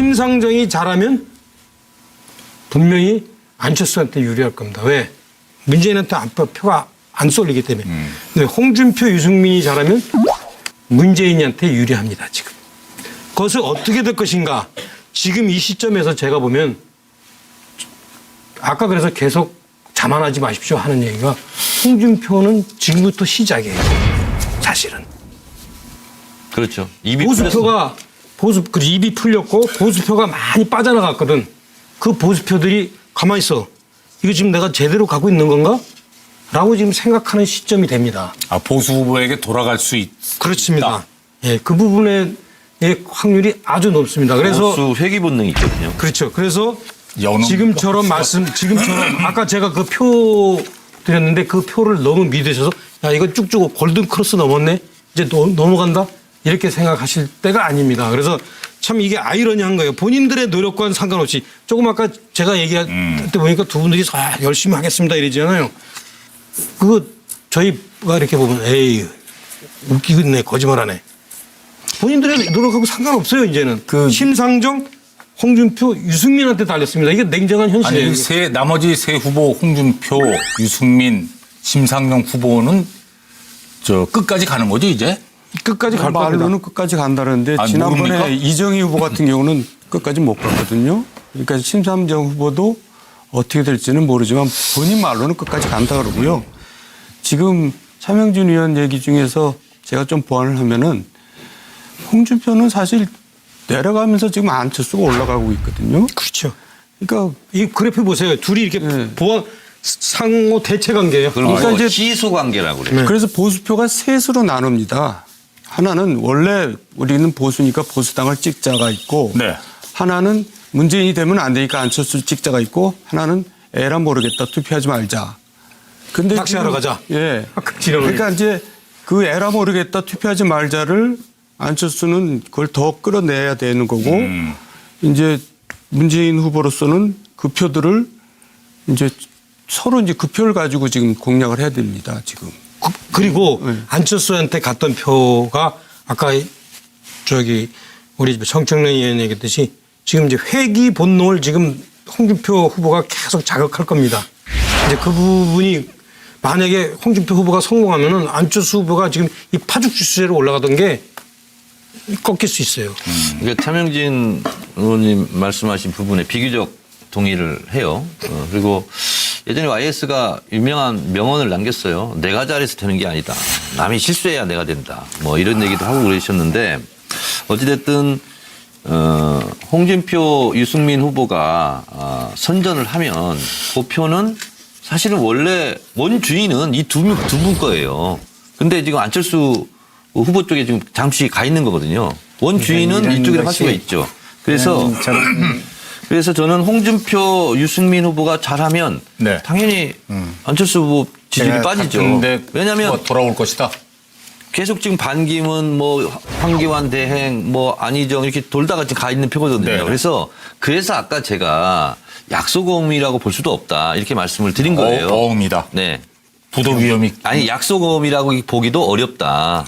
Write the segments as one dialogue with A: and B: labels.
A: 심상정이 잘하면 분명히 안철수한테 유리할 겁니다. 왜? 문재인한테 표가 안 쏠리기 때문에. 근데 홍준표, 유승민이 잘하면 문재인한테 유리합니다. 지금. 그것을 어떻게 될 것인가. 지금 이 시점에서 제가 보면 아까 그래서 계속 자만하지 마십시오 하는 얘기가 홍준표는 지금부터 시작이에요. 사실은.
B: 그렇죠. 입이
A: 보수표가 입이 풀렸고 보수표가 많이 빠져나갔거든. 그 보수표들이 가만히 있어. 이거 지금 내가 제대로 가고 있는 건가? 라고 지금 생각하는 시점이 됩니다.
C: 아, 보수 후보에게 돌아갈 수
A: 그렇습니다. 예, 그 부분의 확률이 아주 높습니다. 그래서
B: 보수 회귀 본능이 있거든요.
A: 그렇죠. 그래서
C: 연홍
A: 지금처럼 아까 제가 그 표 드렸는데 그 표를 너무 믿으셔서 야, 이거 쭉쭉 골든 크로스 넘었네. 이제 넘어간다. 이렇게 생각하실 때가 아닙니다. 그래서 참 이게 아이러니한 거예요. 본인들의 노력과는 상관없이 조금 아까 제가 얘기할 때 보니까 두 분들이 열심히 하겠습니다 이러잖아요. 그거 저희가 이렇게 보면 에이 웃기겠네 거짓말하네. 본인들의 노력하고 상관없어요 이제는. 심상정, 홍준표, 유승민한테 달렸습니다. 이게 냉정한 현실이에요.
C: 아니, 나머지 세 후보 홍준표, 유승민, 심상정 후보는 끝까지 가는 거죠 이제?
A: 끝까지 갈 겁니다.
D: 말로는 끝까지 간다는데
C: 아,
D: 지난번에
C: 모릅니까?
D: 이정희 후보 같은 경우는 끝까지 못 갔거든요. 그러니까 심상정 후보도 어떻게 될지는 모르지만 본인 말로는 끝까지 간다 그러고요. 지금 차명진 의원 얘기 중에서 제가 좀 보완을 하면은 홍준표는 사실 내려가면서 지금 안철수가 올라가고 있거든요.
A: 그렇죠.
D: 그러니까
A: 이 그래프 보세요. 둘이 이렇게 상호 대체 관계예요.
B: 그러니까
D: 이제
B: 시소 관계라고 그래요.
D: 그래서 보수표가 셋으로 나눕니다. 하나는 원래 우리는 보수니까 보수당을 찍자가 있고
C: 네.
D: 하나는 문재인이 되면 안 되니까 안철수 찍자가 있고 하나는 에라 모르겠다 투표하지 말자. 근데
A: 낚시하러
D: 지금-
A: 가자.
D: 예.
A: 지렁이.
D: 그러니까 이제 그 에라 모르겠다 투표하지 말자를 안철수는 그걸 더 끌어내야 되는 거고 이제 문재인 후보로서는 그 표들을 이제 서로 이제 그 표를 가지고 지금 공략을 해야 됩니다. 지금.
A: 그리고 안철수한테 갔던 표가 아까 우리 정청래 의원 얘기했듯이 지금 이제 회귀 본능을 지금 홍준표 후보가 계속 자극할 겁니다. 이제 그 부분이 만약에 홍준표 후보가 성공하면은 안철수 후보가 지금 이 파죽지세로 올라가던 게 꺾일 수 있어요.
B: 그러니까 차명진 의원님 말씀하신 부분에 비교적 동의를 해요. 그리고 예전에 YS가 유명한 명언을 남겼어요. 내가 잘해서 되는 게 아니다. 남이 실수해야 내가 된다. 뭐 이런 얘기도 하고 그러셨는데 어찌됐든 홍준표, 유승민 후보가 선전을 하면 그 표는 사실은 원래 원주인은 이 두 분 거예요. 근데 지금 안철수 후보 쪽에 지금 잠시 가 있는 거거든요. 원주인은 이쪽이라 할 수가 있죠. 그래서 저는 홍준표, 유승민 후보가 잘하면
C: 네.
B: 당연히 안철수 후보 지지율이 빠지죠. 왜냐하면
C: 돌아올 것이다.
B: 계속 지금 반기문, 뭐 황교안 대행, 뭐 안희정 이렇게 돌다가 지금 가 있는 표거든요.
C: 네.
B: 그래서 아까 제가 약속어음이라고 볼 수도 없다 이렇게 말씀을 드린 거예요.
C: 어음이다.
B: 네.
C: 부도 위험이.
B: 아니 약속어음이라고 보기도 어렵다.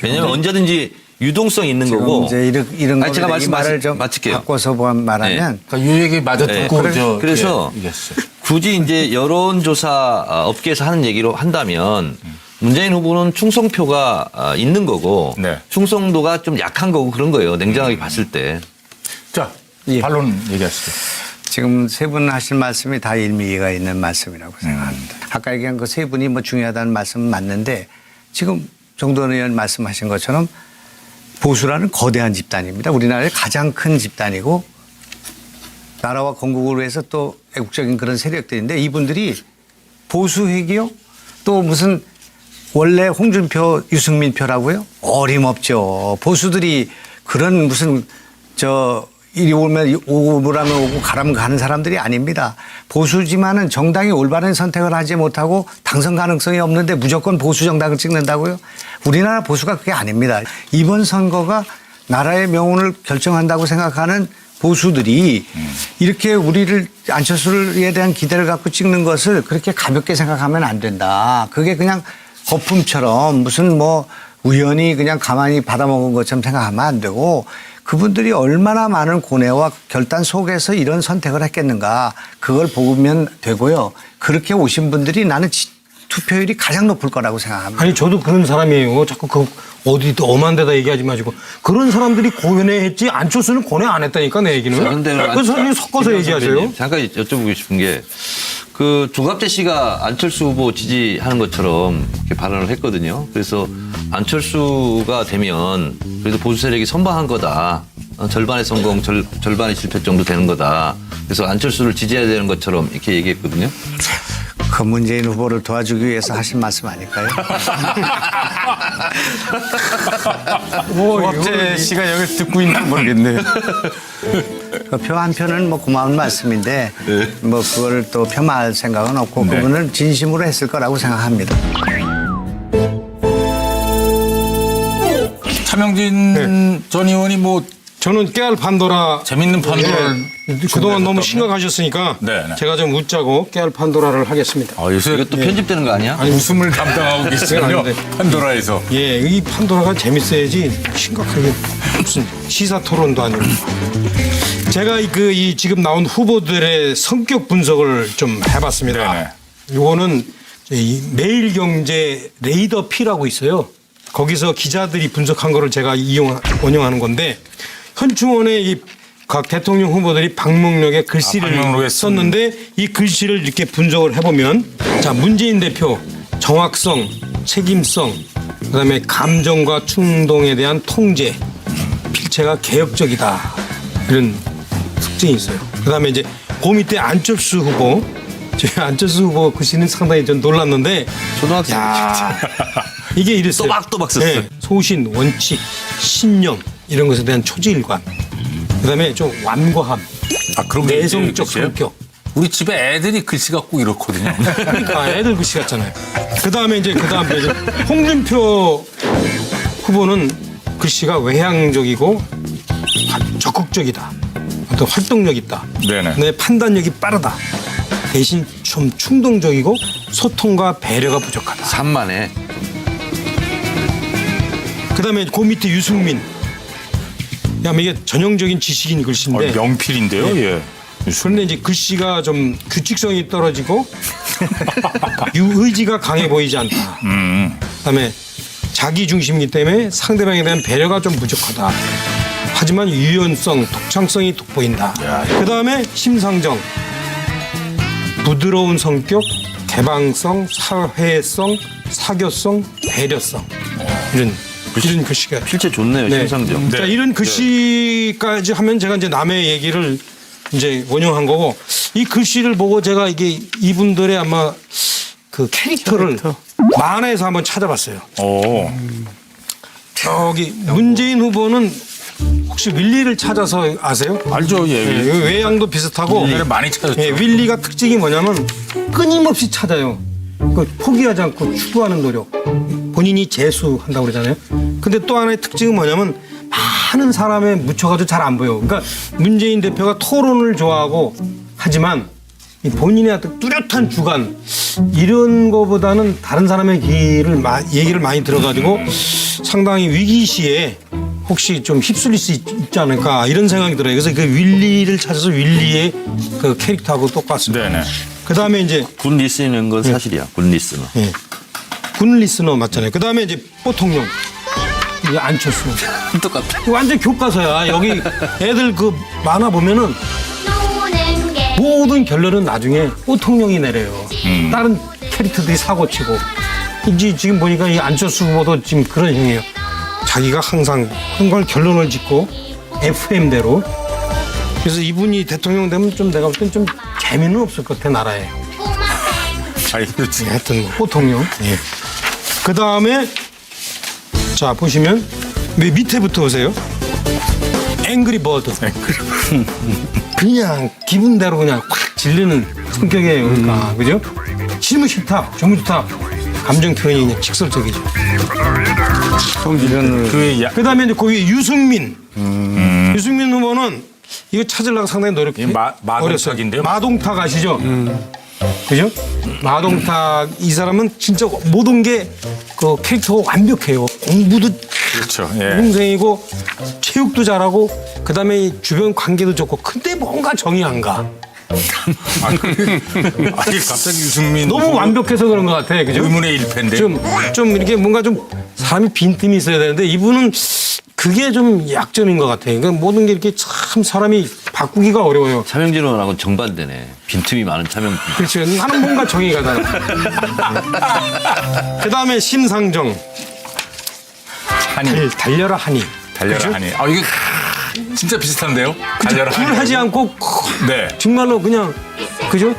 B: 왜냐하면 언제든지 유동성이 있는 거고.
E: 이제 이런
B: 아니, 제가
E: 거 말을 좀
B: 마칠게요.
E: 바꿔서 말하면
C: 그러니까 이 얘기 마저
B: 네.
C: 듣고
B: 그래서
C: 얘기했어요.
B: 굳이 이제 여론조사 업계에서 하는 얘기로 한다면 문재인 후보는 충성표가 있는 거고
C: 네.
B: 충성도가 좀 약한 거고 그런 거예요. 냉정하게 봤을 때.
C: 자,
E: 예.
C: 반론 얘기하시죠.
E: 지금 세 분 하신 말씀이 다 일리가 있는 말씀이라고 생각합니다. 아까 얘기한 그 세 분이 뭐 중요하다는 말씀은 맞는데 지금 정도원 의원 말씀하신 것처럼 보수라는 거대한 집단입니다. 우리나라의 가장 큰 집단이고 나라와 건국을 위해서 또 애국적인 그런 세력들인데 이분들이 보수 회기요? 또 무슨 원래 홍준표, 유승민 표라고요? 어림없죠. 보수들이 그런 무슨 이리 오면 오고 가라면 가는 사람들이 아닙니다. 보수지만은 정당이 올바른 선택을 하지 못하고 당선 가능성이 없는데 무조건 보수 정당을 찍는다고요? 우리나라 보수가 그게 아닙니다. 이번 선거가 나라의 명운을 결정한다고 생각하는 보수들이 이렇게 우리를 안철수에 대한 기대를 갖고 찍는 것을 그렇게 가볍게 생각하면 안 된다. 그게 그냥 거품처럼 무슨 뭐 우연히 그냥 가만히 받아먹은 것처럼 생각하면 안 되고 그분들이 얼마나 많은 고뇌와 결단 속에서 이런 선택을 했겠는가 그걸 보면 되고요. 그렇게 오신 분들이 나는 투표율이 가장 높을 거라고 생각합니다.
A: 아니 저도 그런 사람이에요. 자꾸 그 어디 또 엄한 데다 얘기하지 마시고 그런 사람들이 고뇌했지 안철수는 고뇌 안 했다니까 내 얘기는. 그래서 선생님 섞어서 얘기하세요.
B: 잠깐 여쭤보고 싶은 게 그 조갑재 씨가 안철수 후보 지지하는 것처럼 이렇게 발언을 했거든요. 그래서 안철수가 되면 그래도 보수 세력이 선방한 거다. 절반의 성공, 절반의 실패 정도 되는 거다. 그래서 안철수를 지지해야 되는 것처럼 이렇게 얘기했거든요.
E: 그 문재인 후보를 도와주기 위해서 하신 말씀 아닐까요?
D: 조갑재 씨가 여기 듣고 있는지 모르겠네요.
E: 그 표 한 표는 뭐 고마운 말씀인데 뭐 그걸 또 폄하할 생각은 없고 그분은 진심으로 했을 거라고 생각합니다.
C: 차명진 전 의원이 뭐
A: 저는 깨알 판도라
C: 재밌는 판도라를
A: 그동안 너무
C: 준비했다고요?
A: 심각하셨으니까
C: 네, 네.
A: 제가 좀 웃자고 깨알 판도라를 하겠습니다.
C: 요새
B: 이것도 편집되는 거 아니야?
C: 웃음을 담당하고 계시군요.
A: 아닌데.
C: 판도라에서.
A: 예, 이 판도라가 재밌어야지 심각하게 무슨 시사 토론도 아니고. 제가 이 지금 나온 후보들의 성격 분석을 좀 해봤습니다.
C: 네네.
A: 요거는 이 매일경제 레이더 P라고 있어요. 거기서 기자들이 분석한 거를 제가 원용하는 건데 현충원의 이 각 대통령 후보들이 방명록에 글씨를
C: 방명록에
A: 썼는데 이 글씨를 이렇게 분석을 해보면 자 문재인 대표 정확성, 책임성, 그다음에 감정과 충동에 대한 통제, 필체가 개혁적이다 이런 특징이 있어요. 그다음에 이제 그 밑에 안철수 후보, 제 안철수 후보 글씨는 상당히 좀 놀랐는데
B: 초등학생.
A: 야, 이게 이랬어요.
B: 또박또박 썼어요.
A: 소신, 원칙, 신념 이런 것에 대한 초지일관. 그다음에 좀 완고함,
C: 그런 게
A: 내성적
C: 있어요?
A: 성격.
C: 우리 집에 애들이 글씨 갖고 이렇거든요.
A: 그러니까 애들 글씨 같잖아요. 그다음에 이제 홍준표 후보는 글씨가 외향적이고 적극적이다. 어떤 활동력 있다.
C: 네네.
A: 내 판단력이 빠르다. 대신 좀 충동적이고 소통과 배려가 부족하다.
B: 산만해.
A: 그다음에 그 밑에 유승민. 야, 이게 전형적인 지식인 글씨인데.
C: 명필인데요. 예.
A: 그런데 이제 글씨가 좀 규칙성이 떨어지고 의지가 강해 보이지 않다. 그다음에 자기 중심이기 때문에 상대방에 대한 배려가 좀 부족하다. 하지만 유연성, 독창성이 돋보인다. 그다음에 심상정. 부드러운 성격, 개방성, 사회성, 사교성, 배려성. 이런 글씨가.
B: 필체 좋네요.
A: 네.
B: 심상정.
A: 자, 이런 글씨까지 하면 제가 이제 남의 얘기를 이제 원용한 거고 이 글씨를 보고 제가 이게 이분들의 아마 그 캐릭터를 만화에서 한번 찾아봤어요.
C: 오.
A: 저기 문재인 후보는 혹시 윌리를 찾아서 아세요?
C: 알죠. 예.
A: 예, 외양도 비슷하고
C: 윌리를 많이 찾았죠.
A: 예, 윌리가 특징이 뭐냐면 끊임없이 찾아요. 그 포기하지 않고 추구하는 노력. 본인이 재수한다고 그러잖아요. 근데 또 하나의 특징은 뭐냐면 많은 사람에 묻혀가지고 잘 안 보여. 그러니까 문재인 대표가 토론을 좋아하고 하지만 이 본인의 어떤 뚜렷한 주관 이런 거보다는 다른 사람의 얘기를 많이 들어가지고 상당히 위기 시에 혹시 좀 휩쓸릴 수 있지 않을까 이런 생각이 들어요. 그래서 그 윌리를 찾아서 윌리의 그 캐릭터하고 똑같습니다.
C: 네네.
A: 그다음에 이제
B: 군 리스는 건 사실이야. 군 리스너.
A: 예. 군 리스너 맞잖아요. 그다음에 이제 보통령. 이게 안철수.
B: 똑같아.
A: 이거 완전 교과서야. 여기 애들 그 만화 보면은 모든 결론은 나중에 보통령이 내려요. 다른 캐릭터들이 사고치고. 이제 지금 보니까 이 안철수 후보도 지금 그런 형이에요. 자기가 항상 그런 걸 결론을 짓고 FM대로. 그래서 이분이 대통령 되면 좀 내가 볼 땐 좀 재미는 없을 것 같아 나라에.
C: 그렇지.
A: 하여튼 보통령. 예. 그 다음에 자 보시면 왜 밑에부터 오세요? 앵그리 버드. 그냥 기분대로 그냥 확 질르는 성격이에요. 그러니까 그죠? 싫으면 싫다, 좋으면 좋다. 감정 표현이 그냥 직설적이죠. 그 다음에 이제 그 위에 유승민. 유승민 후보는 이거 찾으려고 상당히 노력해요.
C: 마동탁인데요?
A: 마동탁 아시죠? 그죠? 마동탁 이 사람은 진짜 모든 게 그 캐릭터가 완벽해요. 공부도
C: 그렇죠. 예.
A: 동생이고 체육도 잘하고 그다음에 이 주변 관계도 좋고 근데 뭔가 정이 안 가.
C: 아니 갑자기 유승민
A: 너무
C: 후보
A: 완벽해서 그런 것 같아. 그죠?
C: 의문의 일패인데.
A: 좀 이렇게 뭔가 좀 사람이 빈틈이 있어야 되는데 이분은 그게 좀 약점인 것 같아요. 그러니까 모든 게 이렇게 참 사람이 바꾸기가 어려워요.
B: 차명진 의원하고는 정반대네. 빈틈이 많은 차명진.
A: 그렇죠. 나는 뭔가 정이 가잖아. 그다음에 심상정.
C: 한이
A: 달려라 하니.
C: 달려라
A: 그죠?
C: 한이. 아 이게 진짜 비슷한데요? 달려라 한이.
A: 굴하지 않고
C: 네.
A: 정말로 그냥 그죠?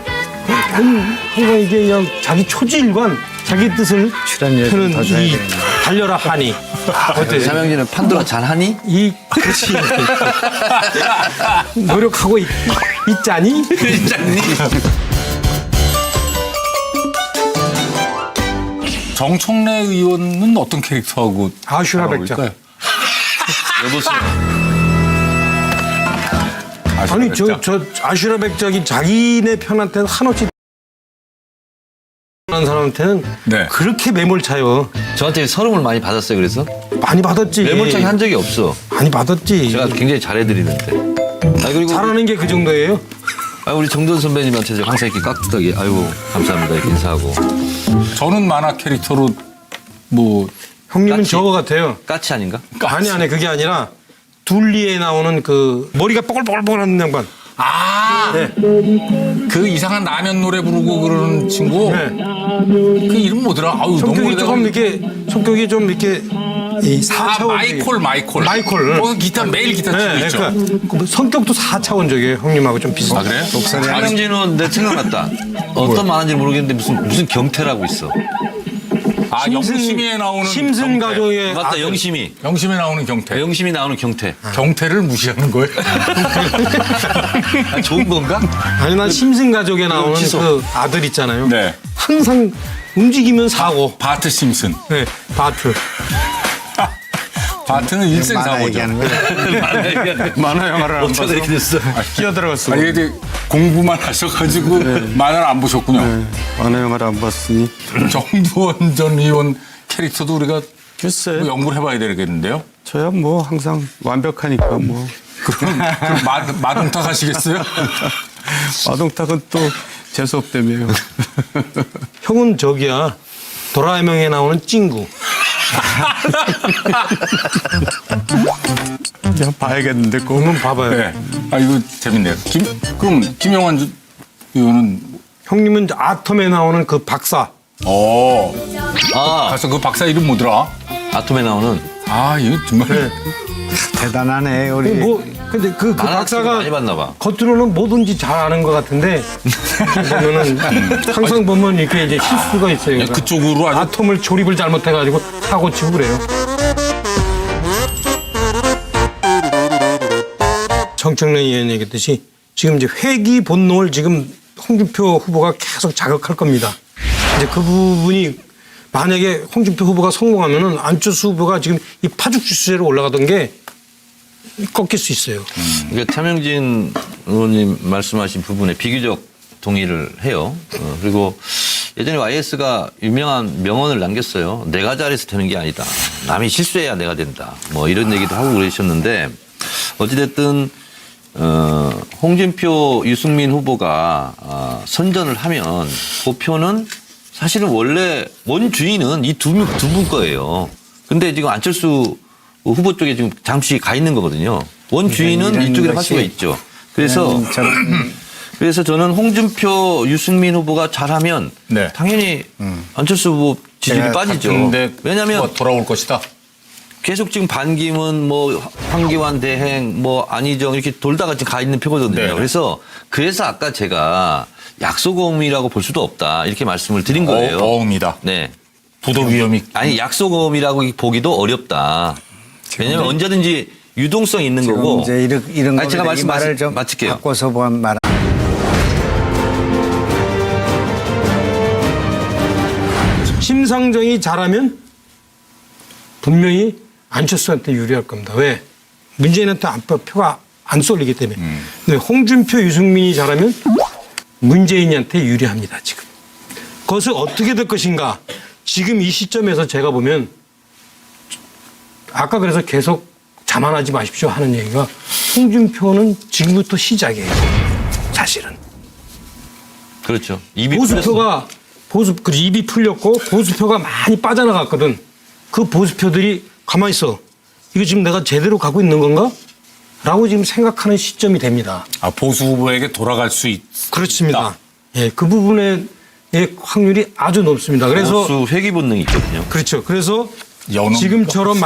A: 항상 이게 그냥 자기 초지일관 자기 뜻을
E: 출연료 좀
A: 펴는
E: 더 줘야
A: 이
E: 되겠네.
A: 달려라 하니. 어때?
B: 차명진은 판도라 잘하니?
A: 이 그렇지 노력하고 있자니?
C: 정청래 의원은 어떤 캐릭터하고
A: 아슈라
C: 잘
A: 백작.
C: 어울릴까요?
B: 여보세요.
C: 아슈라
A: 아니
C: 백작.
A: 저 아슈라 백작이 자기네 편한테는 한없이 하는 사람한테는
C: 네.
A: 그렇게 매몰차요.
B: 저한테 서름을 많이 받았어요. 그래서
A: 많이 받았지.
B: 매몰차게 한 적이 없어.
A: 많이 받았지.
B: 제가 굉장히 잘해드리는데. 아 그리고
A: 잘하는 게 그 정도예요.
B: 우리 정돈 선배님한테 제가 항상 이렇게 깍두하게 아이고 감사합니다 이렇게 인사하고.
C: 저는 만화 캐릭터로 뭐
A: 형님은
B: 까치.
A: 저거 같아요.
B: 까치 아닌가?
A: 아니 그게 아니라 둘리에 나오는 그 머리가 뽀글뽀글뽀글한 양반.
C: 아,
A: 네.
C: 그 이상한 라면 노래 부르고 그러는 친구.
A: 네.
C: 그 이름 뭐더라? 아유, 너무
A: 성격이
C: 오래돼가지고.
A: 조금 이렇게 성격이 좀 이렇게 이
C: 아,
A: 4차원
C: 마이콜.
A: 마이콜.
C: 거기 기타 매일 기타 치고
A: 네,
C: 있죠.
A: 그러니까 그 성격도 4차원적이에요. 형님하고 좀 비슷해.
C: 아 그래요?
B: 차명진은 내 생각났다. 어떤 만화인지 모르겠는데 무슨 경태라고 있어.
C: 아 영심이에 나오는
A: 심슨
C: 경태.
A: 가족의
B: 맞다
A: 아들.
B: 영심이.
C: 영심에 나오는 경태.
B: 영심이 나오는 경태.
C: 경태를 무시하는 거예요?
B: 아, 좋은 건가?
A: 아니 난 심슨 가족에 나오는
B: 취소.
A: 그 아들 있잖아요.
C: 네.
A: 항상 움직이면 사고.
C: 바트 심슨.
A: 네, 바트.
C: 바트는
E: 만화
C: 일생사고죠.
E: 얘기하는 거예요.
D: 만화 영화를 안
B: 어쩌다
D: 봐서
B: 이렇게 됐어.
D: 끼어들어갔어.
C: 아니 이제 공부만 하셔가지고 만화를 안 보셨군요.
D: 만화 영화를 안 봤으니
C: 정두원 전 의원 캐릭터도 우리가
D: 글쎄
C: 뭐 연구를 해봐야 되겠는데요.
D: 저야 뭐 항상 완벽하니까 뭐
C: 그럼 마동탁 하시겠어요?
D: 마동탁은 또 재수 없다며요.
A: 형은 저기야. 도라에몽에 나오는 찡구.
D: 그냥 봐야겠는데 꼭.
A: 한번 봐봐요.
C: 네. 아 이거 재밌네요. 그럼 김영환 의원은
A: 형님은 아톰에 나오는 그 박사.
B: 아
C: 가서 그 박사 이름 뭐더라?
B: 아톰에 나오는
C: 아 이거 정말
E: 대단하네 우리.
A: 뭐 근데 그
B: 만화
A: 박사가
B: 책을 많이 봤나 봐.
A: 겉으로는 뭐든지 잘 아는 것 같은데 이렇게 보면은 항상 보면 이렇게 이제 실수가 있어요. 그러니까
C: 그쪽으로 아주
A: 아톰을 조립을 잘못해가지고 사고 치고 그래요. 정청래 의원 얘기했듯이 지금 이제 회기 본능을 지금 홍준표 후보가 계속 자극할 겁니다. 이제 그 부분이 만약에 홍준표 후보가 성공하면은 안철수 후보가 지금 이 파죽 지수제로 올라가던 게 꺾일 수 있어요.
B: 그러니까 차명진 의원님 말씀하신 부분에 비교적 동의를 해요. 그리고 예전에 YS가 유명한 명언을 남겼어요. 내가 잘해서 되는 게 아니다. 남이 실수해야 내가 된다. 뭐 이런 얘기도 하고 그러셨는데 어찌됐든 홍준표, 유승민 후보가 선전을 하면 그 표는 사실은 원래 원주인은 이 두 분 거예요. 근데 지금 안철수 후보 쪽에 지금 잠시 가 있는 거거든요. 원주인은
E: 이런
B: 이쪽에 할
E: 것이
B: 수가 있죠. 그래서
E: 저는
B: 그래서 저는 홍준표, 유승민 후보가 잘하면
C: 네.
B: 당연히 안철수 후보 지지율이
E: 제가
B: 빠지죠.
C: 근데
B: 왜냐하면
C: 돌아올 것이다.
B: 계속 지금 반기문, 뭐 황교안 대행, 뭐 안희정 이렇게 돌다가 지금 가 있는 표거든요.
C: 네.
B: 그래서 아까 제가 약소금이라고 볼 수도 없다 이렇게 말씀을 드린 거예요.
C: 어음이다.
B: 네.
C: 부도 위험이.
B: 아니 약소금이라고 보기도 어렵다. 왜냐하면 언제든지 유동성이 있는
E: 지금
B: 거고.
E: 이제 이런
B: 아니, 제가
E: 거는 이 말을 좀
B: 마칠게요.
E: 바꿔서 보면 말.
A: 심상정이 잘하면 분명히 안철수한테 유리할 겁니다. 왜? 문재인한테 표가 안 쏠리기 때문에. 근데 홍준표, 유승민이 잘하면 문재인한테 유리합니다. 지금. 그것을 어떻게 될 것인가. 지금 이 시점에서 제가 보면 아까 그래서 계속 자만하지 마십시오 하는 얘기가 홍준표는 지금부터 시작이에요. 사실은.
B: 그렇죠. 입이
A: 보수표가 입이 풀렸고 보수표가 많이 빠져나갔거든. 그 보수표들이 가만히 있어. 이거 지금 내가 제대로 가고 있는 건가? 라고 지금 생각하는 시점이 됩니다.
C: 아, 보수 후보에게 돌아갈 수 있.
A: 그렇습니다. 예, 그 부분의 확률이 아주 높습니다. 그래서
B: 보수 회귀 본능이 있거든요.
A: 그렇죠. 그래서
C: 연홍
A: 지금처럼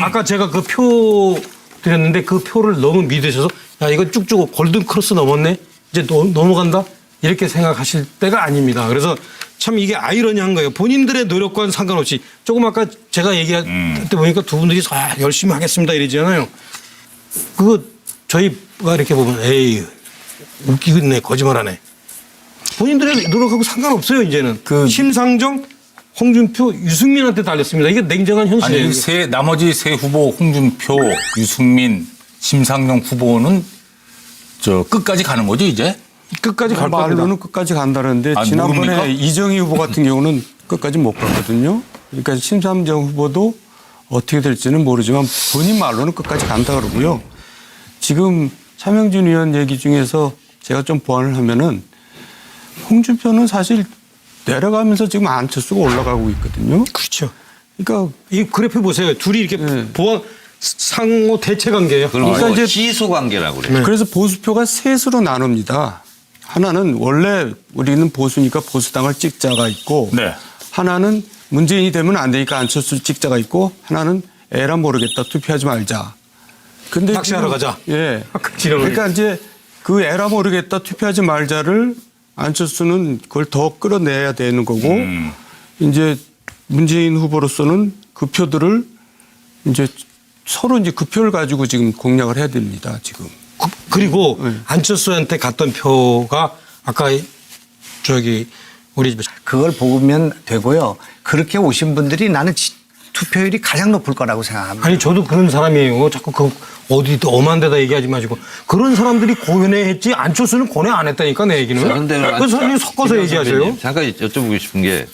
A: 아까 제가 그 표 드렸는데 그 표를 너무 믿으셔서 야, 이거 쭉쭉 골든 크로스 넘었네. 이제 넘어간다. 이렇게 생각하실 때가 아닙니다. 그래서 참 이게 아이러니한 거예요. 본인들의 노력과는 상관없이 조금 아까 제가 얘기할 때 보니까 두 분들이 열심히 하겠습니다 이러잖아요. 그거 저희가 이렇게 보면 에이 웃기겠네 거짓말하네. 본인들의 노력하고 상관없어요 이제는. 심상정, 홍준표, 유승민한테 달렸습니다. 이게 냉정한 현실이에요.
C: 아니, 나머지 세 후보 홍준표, 유승민, 심상정 후보는 저 끝까지 가는 거죠, 이제?
A: 끝까지 갈 겁니다.
D: 말로는 끝까지 간다는데
C: 아,
D: 지난번에
C: 모릅니까?
D: 이정희 후보 같은 경우는 끝까지 못 갔거든요. 그러니까 심상정 후보도 어떻게 될지는 모르지만 본인 말로는 끝까지 간다 그러고요. 지금 차명진 의원 얘기 중에서 제가 좀 보완을 하면은 홍준표는 사실 내려가면서 지금 안철수가 올라가고 있거든요.
A: 그렇죠.
D: 그러니까
A: 이 그래프 보세요. 둘이 이렇게 상호 대체 관계예요.
B: 그러니까 이제 시소 관계라고 그래요.
D: 그래서 보수표가 셋으로 나눕니다. 하나는 원래 우리는 보수니까 보수당을 찍자가 있고
C: 네.
D: 하나는 문재인이 되면 안 되니까 안철수 찍자가 있고 하나는 에라 모르겠다 투표하지 말자. 근데
A: 낚시하러
D: 지금-
A: 가자.
D: 예.
A: 지렁이.
D: 그러니까 이제 그 에라 모르겠다 투표하지 말자를 안철수는 그걸 더 끌어내야 되는 거고 이제 문재인 후보로서는 그 표들을 이제 서로 이제 그 표를 가지고 지금 공략을 해야 됩니다. 지금.
A: 그리고 안철수한테 갔던 표가 아까 저기 우리 집에
E: 그걸 보면 되고요. 그렇게 오신 분들이 나는 투표율이 가장 높을 거라고 생각합니다.
A: 아니 저도 그런 사람이에요. 자꾸 그 어디 엄한 데다 얘기하지 마시고 그런 사람들이 고뇌했지 안철수는 고뇌 안 했다니까 내 얘기는.
B: 그런데
A: 그래서 선생님 섞어서 얘기하세요.
B: 잠깐 여쭤보고 싶은 게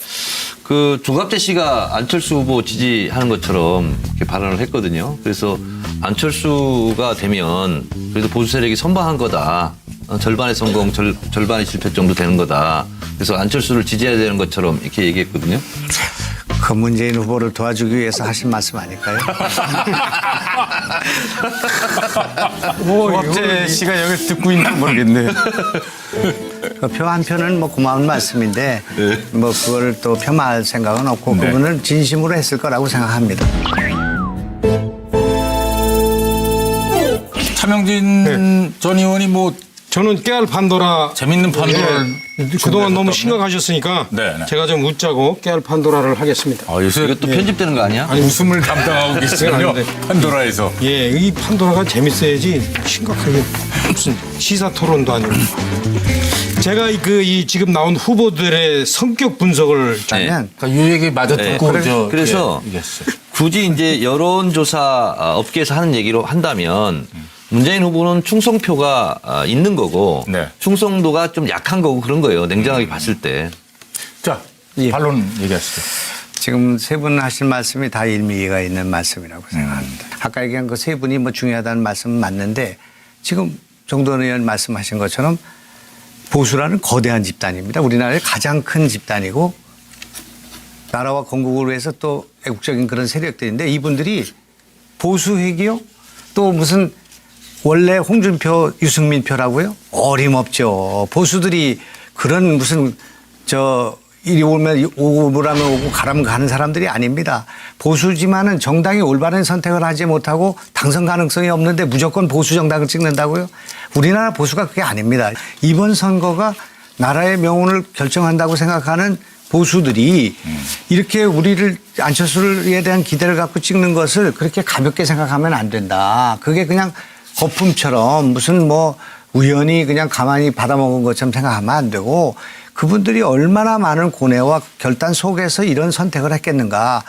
B: 그 조갑재 씨가 안철수 후보 지지하는 것처럼 이렇게 발언을 했거든요. 그래서 안철수가 되면 그래도 보수 세력이 선방한 거다. 절반의 성공, 절반의 실패 정도 되는 거다. 그래서 안철수를 지지해야 되는 것처럼 이렇게 얘기했거든요.
E: 그 문재인 후보를 도와주기 위해서 하신 말씀 아닐까요?
D: 조합재 씨가 여기 듣고 있나 모르겠네.
E: 그 표 한 표는 뭐 고마운 말씀인데 뭐 그걸 또 폄하할 생각은 없고 그분은 진심으로 했을 거라고 생각합니다.
C: 차명진 전 의원이 뭐
A: 저는 깨알 판도라
C: 재밌는 판도라를
A: 그동안 너무
C: 준비하셨다고요?
A: 심각하셨으니까
C: 네, 네.
A: 제가 좀 웃자고 깨알 판도라를 하겠습니다.
C: 요새
B: 이것도 편집되는 거 아니야?
C: 웃음을 담당하고 계시군요.
A: 아닌데.
C: 판도라에서.
A: 예, 이 판도라가 재밌어야지 심각하게 무슨 시사 토론도 아니고. 제가 이 지금 나온 후보들의 성격 분석을
E: 그러면
C: 그러니까 이 얘기 마저
B: 네.
C: 듣고
B: 그래서
C: 예, 얘기했어요.
B: 굳이 이제 여론조사 업계에서 하는 얘기로 한다면 문재인 후보는 충성표가 있는 거고
C: 네.
B: 충성도가 좀 약한 거고 그런 거예요. 냉정하게 봤을 때.
C: 자, 반론 얘기하시죠.
E: 지금 세 분 하신 말씀이 다 일미가 있는 말씀이라고 생각합니다. 아까 얘기한 그 세 분이 뭐 중요하다는 말씀은 맞는데 지금 정도원 의원 말씀하신 것처럼 보수라는 거대한 집단입니다. 우리나라의 가장 큰 집단이고 나라와 건국을 위해서 또 애국적인 그런 세력들인데 이분들이 보수 회기요? 또 무슨 원래 홍준표, 유승민 표라고요? 어림없죠. 보수들이 그런 무슨 이리 오면 오라면 오고 가라면 가는 사람들이 아닙니다. 보수지만은 정당이 올바른 선택을 하지 못하고 당선 가능성이 없는데 무조건 보수 정당을 찍는다고요? 우리나라 보수가 그게 아닙니다. 이번 선거가 나라의 명운을 결정한다고 생각하는 보수들이 이렇게 우리를 안철수에 대한 기대를 갖고 찍는 것을 그렇게 가볍게 생각하면 안 된다. 그게 그냥 거품처럼 무슨 뭐 우연히 그냥 가만히 받아먹은 것처럼 생각하면 안 되고 그분들이 얼마나 많은 고뇌와 결단 속에서 이런 선택을 했겠는가.